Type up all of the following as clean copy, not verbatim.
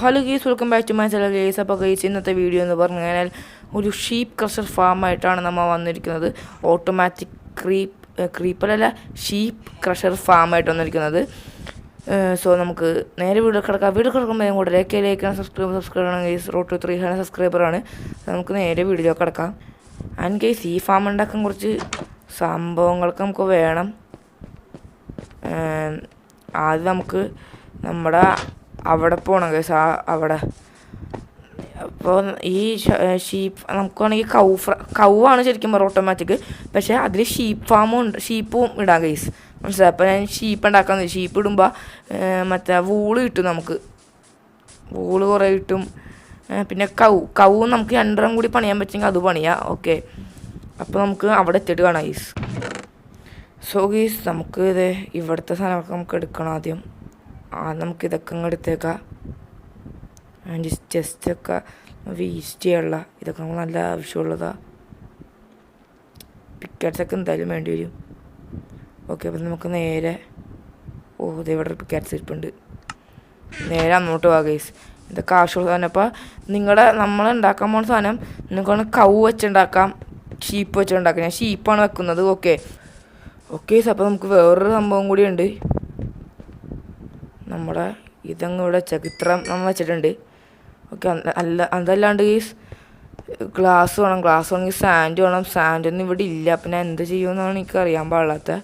Hello guys, welcome back to my channel guys. അപ്പോൾ guys, ഇന്നത്തെ video എന്ന് പറഞ്ഞു കഴിഞ്ഞാൽ ഒരു ഷീപ്പ് ക്രഷർ ഫാമായിട്ടാണ് നമ്മൾ വന്നിരിക്കുന്നത്. ഓട്ടോമാറ്റിക് ക്രീപ്പറല്ല, ഷീപ്പ് ക്രഷർ ഫാമായിട്ട് വന്നിരിക്കുന്നത്. സോ നമുക്ക് നേരെ വീഡിയോ കിടക്കാം. വീഡിയോ കിടക്കുമ്പോൾ കൂടെ ലൈക്ക് സബ്സ്ക്രൈബ് ചെയ്യണം ഗൈസ്. റോഡ് ടു 300 സബ്സ്ക്രൈബറാണ്. നമുക്ക് നേരെ വീഡിയോ കിടക്കാം. ആൻഡ് ഗൈസ്, ഈ ഫാം ഉണ്ടാക്കാൻ കുറച്ച് സംഭവങ്ങളൊക്കെ നമുക്ക് വേണം. ആദ്യം നമുക്ക് നമ്മുടെ അവിടെ പോകണം ഗൈസ്. അവിടെ അപ്പോൾ ഈ ഷീപ്പ് നമുക്ക് വേണമെങ്കിൽ കൗവാണ് ശരിക്കും പറഞ്ഞാൽ ഓട്ടോമാറ്റിക്. പക്ഷേ അതിൽ ഷീപ്പും ഇടാം ഗൈസ്, മനസ്സിലായി. അപ്പോൾ ഞാൻ ഷീപ്പ് ഉണ്ടാക്കാമെന്ന്. ഷീപ്പ് ഇടുമ്പോൾ മറ്റേ വൂള് കിട്ടും, നമുക്ക് വൂള് കുറേ കിട്ടും. പിന്നെ കൗവും നമുക്ക് രണ്ടെണ്ണം കൂടി പണിയാൻ പറ്റുമെങ്കിൽ അത് പണിയാം. ഓക്കെ, അപ്പോൾ നമുക്ക് അവിടെ എത്തിയിട്ട് കാണാം ഗൈസ്. സോ ഗൈസ്, നമുക്ക് ഇവിടുത്തെ സാധനമൊക്കെ നമുക്ക് എടുക്കണം ആദ്യം. നമുക്കിതൊക്കെ അങ്ങ് എടുത്തേക്കാം. അതിൻ്റെ ചെസ്റ്റൊക്കെ വേസ്റ്റ് ചെയ്യാനുള്ള ഇതൊക്കെ നമുക്ക് നല്ല ആവശ്യമുള്ളതാണ്. പിക്കാറ്റ്സൊക്കെ എന്തായാലും വേണ്ടി വരും. ഓക്കെ, അപ്പം നമുക്ക് നേരെ ഇവിടെ ഒരു പിക്കാറ്റ്സ് ഇരിപ്പുണ്ട്. നേരെ അങ്ങോട്ട് പോകാം ഗൈസ്. ഇതൊക്കെ ആവശ്യമുള്ള സാധനം. അപ്പോൾ നമ്മൾ ഉണ്ടാക്കാൻ പോകുന്ന സാധനം നിങ്ങൾക്ക് കൗ വെച്ചുണ്ടാക്കാം, ഷീപ്പ് വെച്ചുണ്ടാക്കാം. ഞാൻ ഷീപ്പാണ് വെക്കുന്നത്. ഓക്കെ അപ്പോൾ നമുക്ക് വേറൊരു സംഭവം കൂടിയുണ്ട്. നമ്മുടെ ഇതങ്ങ് ഇവിടെ ചകിത്രം നമ്മൾ വെച്ചിട്ടുണ്ട്. ഓക്കെ, അതല്ലാണ്ട് ഈ ഗ്ലാസ് വേണമെങ്കിൽ സാൻഡ് വേണം. സാൻഡൊന്നും ഇവിടെ ഇല്ല. അപ്പം ഞാൻ എന്ത് ചെയ്യുമെന്നാണ് എനിക്ക് അറിയാൻ പാടില്ലാത്ത.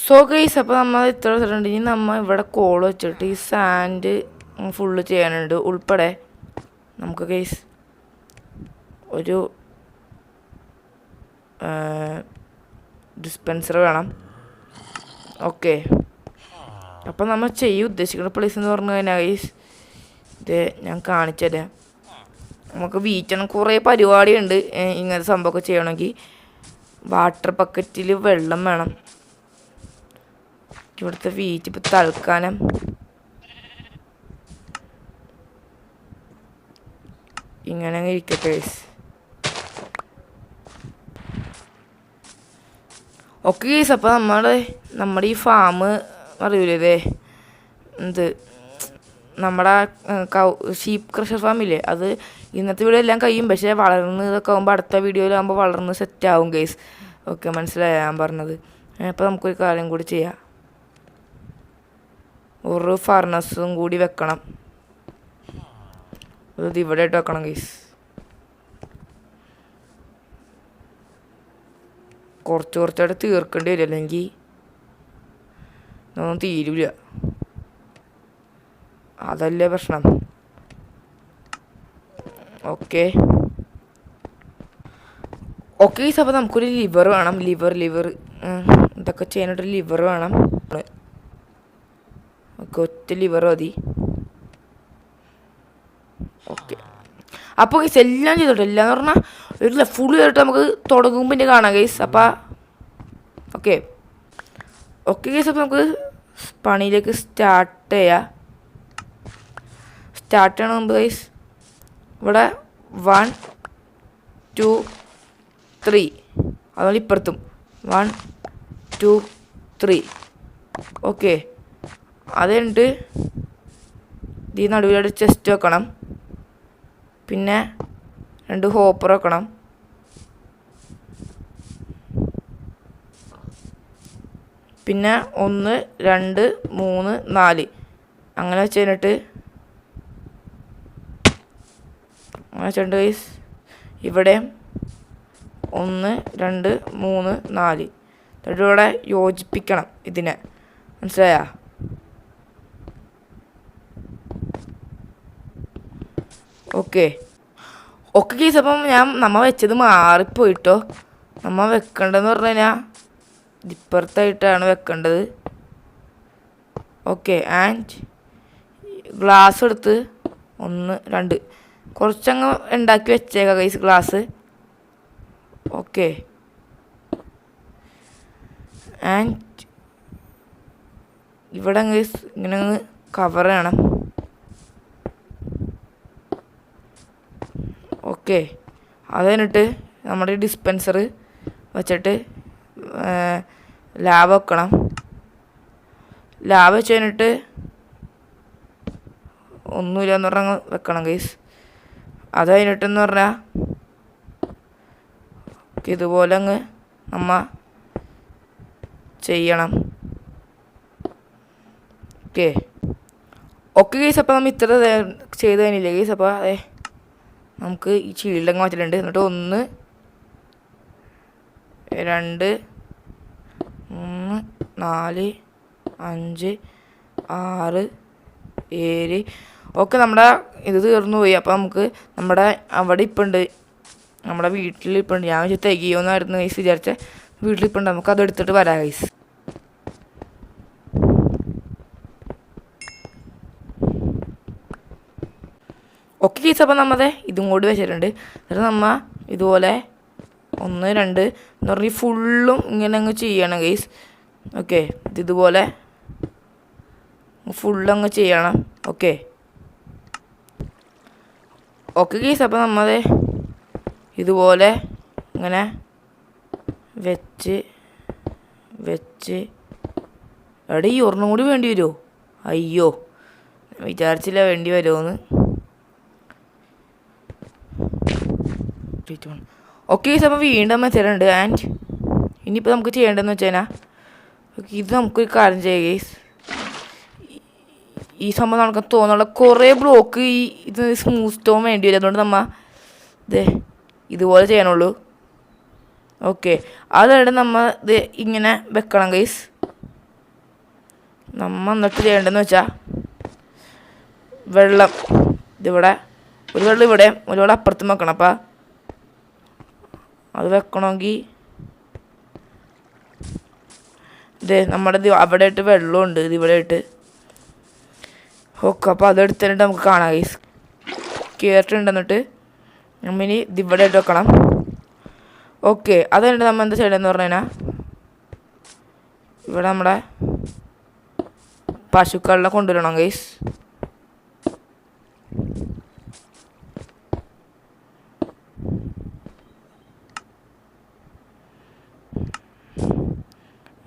സോ ഗൈസ്, അപ്പോൾ നമ്മൾ ഇത്ര വെച്ചിട്ടുണ്ട്. ഇനി നമ്മൾ ഇവിടെ കോൾ വെച്ചിട്ട് ഈ സാൻഡ് ഫുള്ള് ചെയ്യാനുണ്ട് ഉൾപ്പെടെ. നമുക്ക് ഗൈസ് ഒരു ഡിസ്പെൻസർ വേണം. ഓക്കെ, അപ്പം നമ്മൾ ഉദ്ദേശിക്കുന്ന പ്ലേസ് എന്ന് പറഞ്ഞു കഴിഞ്ഞാൽ ഗൈസ് ഇത് ഞാൻ കാണിച്ചുതരാം. നമുക്ക് വീറ്റണം, കുറേ പരിപാടിയുണ്ട് ഇങ്ങനത്തെ സംഭവമൊക്കെ ചെയ്യണമെങ്കിൽ. വാട്ടർ ബക്കറ്റിൽ വെള്ളം വേണം. ഇവിടുത്തെ വീറ്റ് ഇപ്പം തൽക്കാലം ഇങ്ങനെ ഇരിക്കട്ടെ ഗൈസ്. ഓക്കെ ഗൈസ്, അപ്പോൾ നമ്മുടെ ഈ ഫാം അറിയില്ലേ, നമ്മുടെ ഷീപ്പ് ക്രഷർ ഫാമില്ലേ, അത് ഇന്നത്തെ വീഡിയോ എല്ലാം കഴിയും. പക്ഷേ വളർന്ന് ഇതൊക്കെ ആകുമ്പോൾ അടുത്ത വീഡിയോയിലാകുമ്പോൾ വളർന്ന് സെറ്റാവും ഗൈസ്. ഓക്കെ, മനസ്സിലായി ഞാൻ പറഞ്ഞത്. അപ്പോൾ നമുക്കൊരു കാര്യം കൂടി ചെയ്യാം. ഒരു ഫർണസും കൂടി വെക്കണം. അത് ഇവിടെ ആയിട്ട് വെക്കണം ഗൈസ്. കുറച്ചായിട്ട് തീർക്കേണ്ടി വരും, അല്ലെങ്കിൽ ഒന്നും തീരില്ല. അതല്ലേ പ്രശ്നം. ഓക്കെ ഗൈസ്, അപ്പോൾ നമുക്കൊരു ലിവർ വേണം. ലിവർ ഇതൊക്കെ ചെയ്യാനായിട്ടൊരു ലിവർ വേണം. ഒറ്റ ലിവർ മതി. ഓക്കെ, അപ്പോൾ ഗൈസ് എല്ലാം ചെയ്തോട്ടെ. എല്ലാം എന്ന് പറഞ്ഞാൽ ഒരു ഫുൾ ചെയ്തിട്ട് നമുക്ക് തുടങ്ങുമ്പോൾ പിന്നെ കാണാം ഗൈസ്. അപ്പോൾ ഓക്കെ ഗൈസ്, അപ്പോൾ നമുക്ക് പണിയിലേക്ക് സ്റ്റാർട്ട് ചെയ്യണം മുമ്പ് ഗൈസ്. ഇവിടെ 1 2 3, അതുപോലെ ഇപ്പുറത്തും 1 2 3. ഓക്കെ, അത് കഴിഞ്ഞിട്ട് ഈ നടുവിലൊരു ചെസ്റ്റ് വെക്കണം. പിന്നെ 2 ഹോപ്പർ വെക്കണം. പിന്നെ 1 2 3 4 അങ്ങനെ വെച്ച് കഴിഞ്ഞിട്ട് അങ്ങനെ വെച്ചിട്ടുണ്ട് ഗൈസ്. ഇവിടെ 1 2 3 4 ഇവിടെ യോജിപ്പിക്കണം ഇതിനെ. മനസ്സിലായ? Okay guys. അപ്പം നമ്മ വെച്ചത് മാറിപ്പോയിട്ടോ. നമ്മ വെക്കേണ്ടതെന്ന് പറഞ്ഞു കഴിഞ്ഞാൽ ഇപ്പുറത്തായിട്ടാണ് വെക്കേണ്ടത്. ഓക്കെ. ആൻഡ് ഗ്ലാസ് എടുത്ത് 1 2 കുറച്ചങ്ങ് ഉണ്ടാക്കി വെച്ചേക്കാം ഗൈസ് ഗ്ലാസ്. ഓക്കെ. ആൻഡ് ഇവിടെ ഗൈസ് ഇങ്ങനെ കവർ ചെയ്യണം. ഓക്കെ. അത് കഴിഞ്ഞിട്ട് നമ്മുടെ ഡിസ്പെൻസർ വെച്ചിട്ട് ലാബ് വെക്കണം. ലാബ് വെച്ച് കഴിഞ്ഞിട്ട് ഒന്നുമില്ലെന്ന് പറഞ്ഞാൽ വെക്കണം ഗൈസ്. അത് കഴിഞ്ഞിട്ടെന്ന് പറഞ്ഞാൽ ഇതുപോലെ അങ്ങ് നമ്മ ചെയ്യണം. Okay guys. അപ്പോൾ നമ്മൾ ഇത്ര ചെയ്ത് കഴിഞ്ഞില്ലേ ഗൈസ്? അപ്പോൾ അതെ നമുക്ക് ഈ ഷീൽഡങ്ങ് മാറ്റിയിട്ടുണ്ട്. എന്നിട്ട് 1 2 3 4 5 6 7 ഓക്കെ. നമ്മുടെ ഇത് തീർന്നു പോയി. അപ്പോൾ നമുക്ക് നമ്മുടെ അവിടെ ഇപ്പം ഉണ്ട്, നമ്മുടെ വീട്ടിൽ ഇപ്പം ഉണ്ട്. ഞാൻ വെച്ച് തികയോന്നായിരുന്നു ഗൈസ് വിചാരിച്ച. വീട്ടിലിപ്പോൾ ഉണ്ട്. നമുക്ക് അത് എടുത്തിട്ട് വരാം ഗൈസ്. Okay guys. അപ്പം നമ്മതെ ഇതും കൂടി വെച്ചിട്ടുണ്ട്. എന്നിട്ട് നമ്മ ഇതുപോലെ 1 2 എന്ന് പറഞ്ഞ് ഫുള്ളും ഇങ്ങനെ അങ്ങ് ചെയ്യണം ഗൈസ്. ഓക്കെ. ഇതുപോലെ ഫുള്ളങ്ങ് ചെയ്യണം. Okay guys. അപ്പം നമ്മതെ ഇതുപോലെ ഇങ്ങനെ വെച്ച് എവിടെ ഈ ഒരെണ്ണം കൂടി വേണ്ടി വരുമോ? അയ്യോ, വിചാരിച്ചില്ല വേണ്ടി വരുമോയെന്ന്. Okay guys. അപ്പോൾ വീണ്ടും മെത്തേഡുണ്ട്. ആൻഡ് ഇനിയിപ്പോൾ നമുക്ക് ചെയ്യേണ്ടതെന്ന് വെച്ച് കഴിഞ്ഞാൽ ഇത് നമുക്കൊരു കാര്യം ചെയ്യാം ഗൈസ്. ഈ സംഭവം നമുക്ക് തോന്നുള്ള കുറേ ബ്ലോക്ക് ഇത് സ്മൂത്ത് സ്റ്റോൺ വേണ്ടി വരും. അതുകൊണ്ട് നമ്മ ഇതുപോലെ ചെയ്യണുള്ളൂ. ഓക്കെ. അതുകൊണ്ട് നമ്മ ഇത് ഇങ്ങനെ വെക്കണം ഗൈസ്. നമ്മ എന്നിട്ട് ചെയ്യേണ്ടതെന്ന് വെച്ചാൽ വെള്ളം ഇതിവിടെ ഒരു വെള്ളം ഇവിടെ ഒരു വെള്ളം അപ്പുറത്തും വെക്കണം. അപ്പം അത് വെക്കണമെങ്കിൽ നമ്മുടെ അവിടെ ആയിട്ട് വെള്ളമുണ്ട് ഇതിവിടെ ആയിട്ട്. ഓക്കെ. അപ്പോൾ അതെടുത്തിട്ട് നമുക്ക് കാണാം ഗൈസ്. കയറിട്ടുണ്ട്. എന്നിട്ട് നമ്മിനി ഇതിവിടെ ആയിട്ട് വെക്കണം. ഓക്കെ. അത് കഴിഞ്ഞിട്ട് നമ്മൾ എന്താ ചെയ്യണമെന്ന് പറഞ്ഞു കഴിഞ്ഞാൽ ഇവിടെ നമ്മുടെ പശുക്കളിനെ കൊണ്ടുവരണം ഗൈസ്.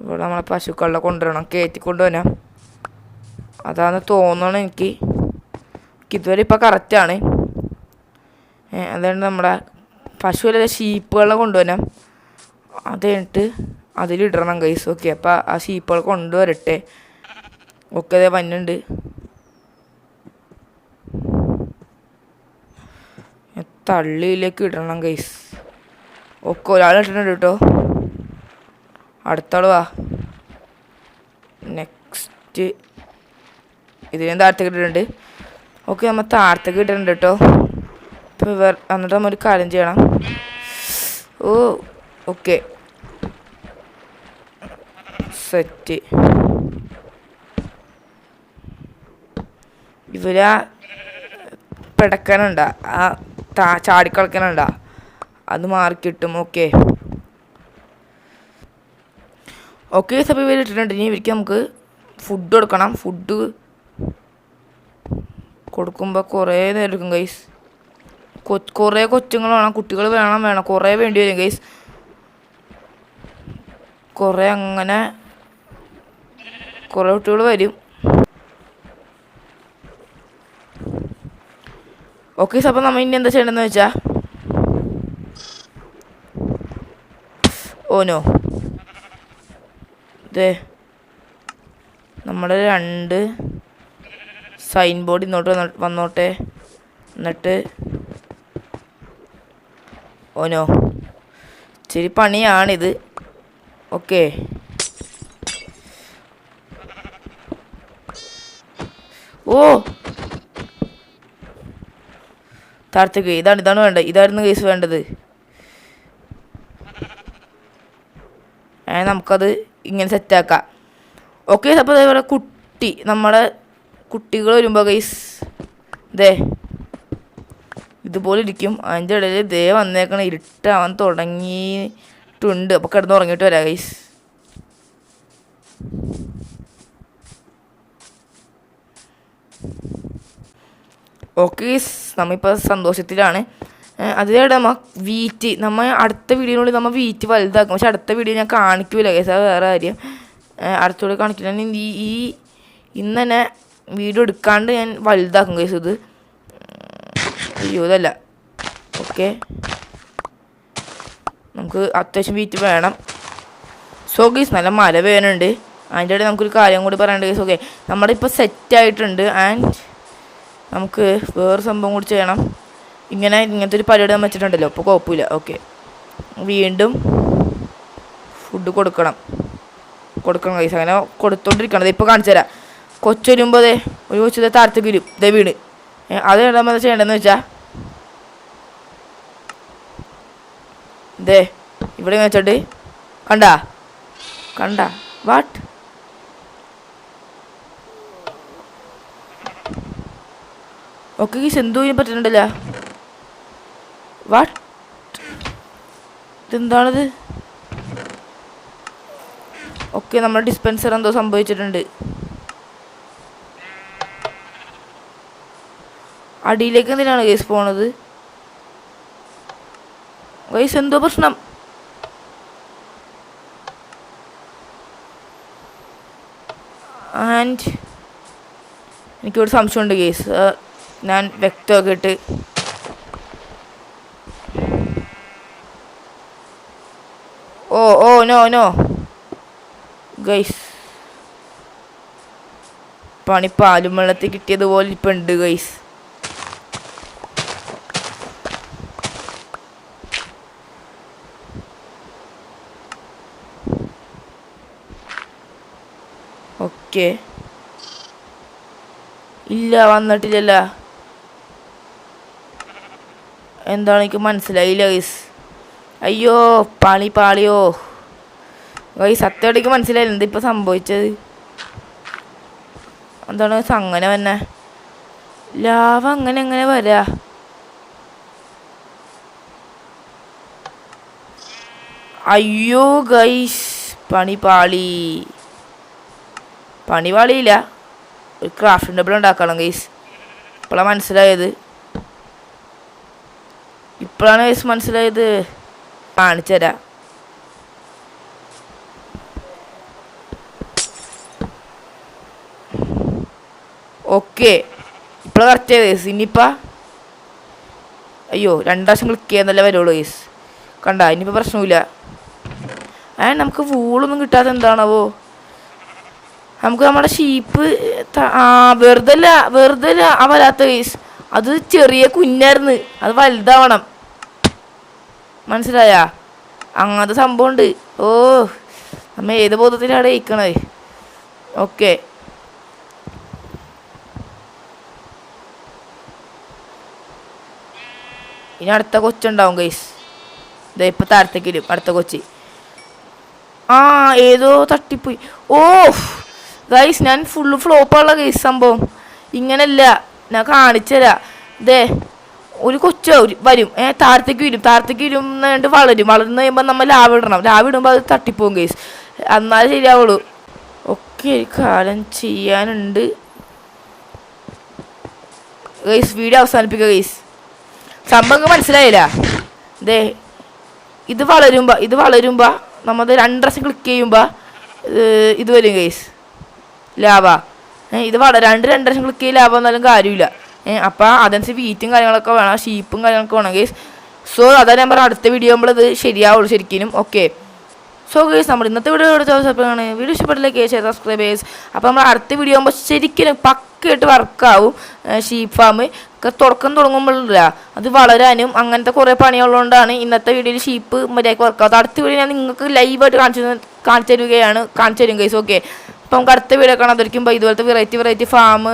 ഇവിടെ നമ്മളെ പശുക്കളിനെ കൊണ്ടുവരണം, കയറ്റി കൊണ്ടുവരാം. അതാണ് തോന്നണം എനിക്ക്. ഇതുവരെ ഇപ്പോൾ കറക്റ്റാണ്. അതുകൊണ്ട് നമ്മുടെ പശുവല്ല ഷീപ്പുകളെ കൊണ്ടുവരാം. അത് കഴിഞ്ഞിട്ട് അതിലിടണം ഗൈസ്. ഓക്കെ. അപ്പോൾ ആ ഷീപ്പുകൾ കൊണ്ടുവരട്ടെ. ഓക്കെ. അതേ വന്നുണ്ട്. തള്ളിയിലേക്ക് ഇടണം ഗൈസ്. ഓക്കെ. ഒരാൾ ഇട്ടിട്ടുണ്ട് കേട്ടോ. അടുത്താൾ വാ. നെക്സ്റ്റ് ഇതിനും താഴത്തേക്ക് ഇട്ടിട്ടുണ്ട്. ഓക്കെ. നമ്മൾ താഴത്തേക്ക് ഇട്ടിട്ടുണ്ട് കേട്ടോ. ഇപ്പോൾ എന്നിട്ട് നമ്മൾ ഒരു കാര്യം ചെയ്യണം. ഓക്കെ. സെറ്റ്. ഇവരാ പിടക്കാനുണ്ടാ, ആ ചാടിക്കളിക്കാനുണ്ടാ, അത് മാറിക്കിട്ടും. ഓക്കെ. അപ്പോൾ ഇവർ ഇട്ടിട്ടുണ്ട്. ഇനി ഇവർക്ക് നമുക്ക് ഫുഡ് കൊടുക്കണം. ഫുഡ് കൊടുക്കുമ്പോൾ കുറേ നേരം എടുക്കും ഗൈസ്. കുറേ കൊച്ചുങ്ങൾ വേണം, കുട്ടികൾ വേണം, കുറേ വേണ്ടി വരും ഗൈസ്. കുറേ അങ്ങനെ കുറേ കുട്ടികൾ വരും. ഓക്കെ. അപ്പോൾ നമ്മൾ ഇനി എന്താ ചെയ്യണമെന്ന് വെച്ചാൽ ഓനോ നമ്മുടെ 2 സൈൻ ബോർഡ് ഇങ്ങോട്ട് വന്നോട്ടെ. എന്നിട്ട് ഓനോ ഇച്ചിരി പണിയാണിത്. ഓക്കെ, ഓ താഴത്തേക്ക് ഇതാണ് വേണ്ടത്. ഇതായിരുന്നു കേസ് വേണ്ടത്. നമുക്കത് ഇങ്ങനെ സെറ്റാക്കാം. ഓക്കെ, അപ്പോൾ അതേപോലെ നമ്മുടെ കുട്ടികൾ വരുമ്പോൾ ഗൈസ് ഇതുപോലെ ഇരിക്കും. അതിൻ്റെ ഇടയിൽ വന്നേക്കണ ഇരുട്ടാവാൻ തുടങ്ങിയിട്ടുണ്ട്. അപ്പോൾ കിടന്ന് ഉറങ്ങിയിട്ട് വരാം ഗൈസ്. ഓക്കെ ഗൈസ്, നമ്മളിപ്പോൾ സന്തോഷത്തിലാണ്. അതിലൂടെ നമ്മൾ അടുത്ത വീഡിയോയിനുള്ളിൽ നമ്മൾ വീറ്റ് വലുതാക്കും. പക്ഷെ അടുത്ത വീഡിയോ ഞാൻ കാണിക്കൂല ഗൈസ്, അത് വേറെ കാര്യം. അടുത്തൂടെ കാണിക്കില്ല. ഇന്ന് തന്നെ വീഡിയോ എടുക്കാണ്ട് ഞാൻ വലുതാക്കും ഗൈസ്. ഇത് അയ്യോ ഇതല്ല. ഓക്കെ, നമുക്ക് അത്യാവശ്യം വീറ്റ് വേണം. സോ ഗൈസ്, നല്ല മഴ വേനുണ്ട്. അതിൻ്റെ ഇടയിൽ നമുക്കൊരു കാര്യം കൂടി പറയേണ്ട ഗൈസ്. ഓക്കെ, നമ്മുടെ ഇപ്പോൾ സെറ്റായിട്ടുണ്ട്. ആൻഡ് നമുക്ക് വേറെ സംഭവം കൂടി ചെയ്യണം. ഇങ്ങനത്തെ ഒരു പരിപാടി നമ്മൾ വെച്ചിട്ടുണ്ടല്ലോ, അപ്പോൾ കുഴപ്പമില്ല. ഓക്കെ, വീണ്ടും ഫുഡ് കൊടുക്കണം കൈസ്. അങ്ങനെ കൊടുത്തോണ്ടിരിക്കണം. ഇപ്പോൾ കാണിച്ചു തരാം. കൊച്ചു വരുമ്പോൾ ഒരു കൊച്ചു താഴത്തേക്ക് വരും. വീട് അത് നമ്മൾ ചെയ്യേണ്ടതെന്ന് വെച്ചാൽ ഇവിടെ വെച്ചിട്ട് കണ്ട വാട്ട് ഓക്കെ ഗീസ്, എന്തോ ഇതിന് പറ്റുന്നുണ്ടല്ല. വാട്ട് ഇതെന്താണിത്? ഓക്കെ, നമ്മുടെ ഡിസ്പെൻസർ എന്തോ സംഭവിച്ചിട്ടുണ്ട്. അടിയിലേക്ക് എന്തിനാണ് ഗൈസ് പോണത്? ഗൈസ് എന്തോ പ്രശ്നം. ആൻഡ് എനിക്കൊരു സംശയമുണ്ട് ഗൈസ്, ഞാൻ വ്യക്തമാക്കിയിട്ട് ഓ നോ ഗൈസ്, പണി പാലും വെള്ളത്തിൽ കിട്ടിയതുപോലെ ഇപ്പം ഉണ്ട് ഗൈസ്. ഓക്കെ, ഇല്ല വന്നിട്ടില്ലല്ല. എന്താണ് എനിക്ക് മനസ്സിലായില്ല ഗൈസ്. അയ്യോ പാളിയോ ഗൈസ്, സത്യമായിട്ട് മനസ്സിലായില്ല എന്താ ഇപ്പം സംഭവിച്ചത്. എന്താണ് അങ്ങനെ തന്നെ ലാവ അങ്ങനെ വരാ? അയ്യോ ഗൈസ്, പണി പാളിയില്ല. ഒരു ക്രാഫ്റ്റിംഗ് ടേബിൾ ഉണ്ടാക്കണം ഗൈസ്. ഇപ്പോഴാണ് മനസ്സിലായത്. കാണിച്ചു തരാം. ഓക്കെ, ഇപ്പോഴാണ് കറക്റ്റ് ഗൈസ്. ഇനിയിപ്പോൾ അയ്യോ 2 പ്രാവശ്യം ക്ലിക്ക് ചെയ്യാന്നല്ലേ വരുള്ളൂ ഗൈസ്. ഇനിയിപ്പോൾ പ്രശ്നമില്ല. നമുക്ക് വൂളൊന്നും കിട്ടാതെ എന്താണാവോ? നമുക്ക് നമ്മുടെ ഷീപ്പ് വെറുതെ വരാത്ത ഗൈസ്. അത് ചെറിയ കുഞ്ഞായിരുന്നു, അത് വലുതാവണം. മനസ്സിലായ? അങ്ങനത്തെ സംഭവം ഉണ്ട്. ഓ, നമ്മ ഏത് ബോധത്തിലാണ് ഇരിക്കണത്? ഓക്കെ, ഇനി അടുത്ത കൊച്ചുണ്ടാവും ഗൈസ്. ഇപ്പം താഴത്തേക്ക് വരും അടുത്ത കൊച്ച്. ഏതോ തട്ടിപ്പോയി. ഓ ഗൈസ്, ഞാൻ ഫുള്ള് ഫ്ലോപ്പുള്ള ഗൈസ്. സംഭവം ഇങ്ങനല്ല, ഞാൻ കാണിച്ചു തരാം. ഒരു കൊച്ചു വരും, താഴത്തേക്ക് വരും എന്നിട്ട് വളർന്നു കഴിയുമ്പോൾ നമ്മൾ ലാവിടുമ്പോൾ അത് തട്ടിപ്പോവും ഗൈസ്. എന്നാലും ശരിയാവുള്ളൂ. ഒക്കെ ഒരു കാലം ചെയ്യാനുണ്ട് ഗൈസ്. വീഡിയോ അവസാനിപ്പിക്കുക ഗൈസ്. സംഭവം മനസ്സിലായില്ല. ഇത് വളരുമ്പോൾ നമ്മൾ 2 പ്രാവശ്യം ക്ലിക്ക് ചെയ്യുമ്പോൾ ഇത് വരും ഗൈസ്, ലാഭ. ഇത് 2 പ്രാവശ്യം ക്ലിക്ക് ചെയ്ത് ലാഭം എന്നാലും കാര്യമില്ല. അപ്പോൾ അതനുസരിച്ച് വീറ്റും കാര്യങ്ങളൊക്കെ വേണം, ഷീപ്പും കാര്യങ്ങളൊക്കെ വേണം ഗൈസ്. സോ അതാ ഞാൻ പറഞ്ഞ അടുത്ത വീഡിയോ ആകുമ്പോൾ ഇത് ശരിയാവുള്ളൂ ശരിക്കും. ഓക്കെ, സോ ഗൈസ്, നമ്മൾ ഇന്നത്തെ വീഡിയോ ഇഷ്ടപ്പെട്ടില്ലേ സബ്സ്ക്രൈബ് ചെയ്ത്. അപ്പോൾ നമ്മൾ അടുത്ത വീഡിയോ ആകുമ്പോൾ ശരിക്കും പക്കയായിട്ട് വർക്കാവും. ഷീപ്പ് ഫാം ഒക്കെ തുടങ്ങുമ്പോഴില്ല അത് വളരാനും അങ്ങനത്തെ കുറേ പണിയുള്ളതുകൊണ്ടാണ് ഇന്നത്തെ വീഡിയോയിൽ ഷീപ്പ് മര്യാദയ്ക്ക് വർക്കാവുന്നത്. അടുത്ത വീഡിയോ ഞാൻ നിങ്ങൾക്ക് ലൈവായിട്ട് കാണിച്ചു തരും ഗൈസ്. ഓക്കെ, അപ്പോൾ നമുക്ക് അടുത്ത വീഡിയോ കാണാതിരിക്കും. ഇതുപോലത്തെ വെറൈറ്റി ഫാം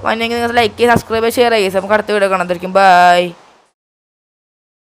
വന്നെങ്കിൽ നിങ്ങൾ ലൈക്ക് ചെയ്യുക, സബ്സ്ക്രൈബ് ചെയ്യുക, ഷെയർ ചെയ്യുക. നമുക്ക് അടുത്ത വീഡിയോ കാണാതിരിക്കും. ബൈ.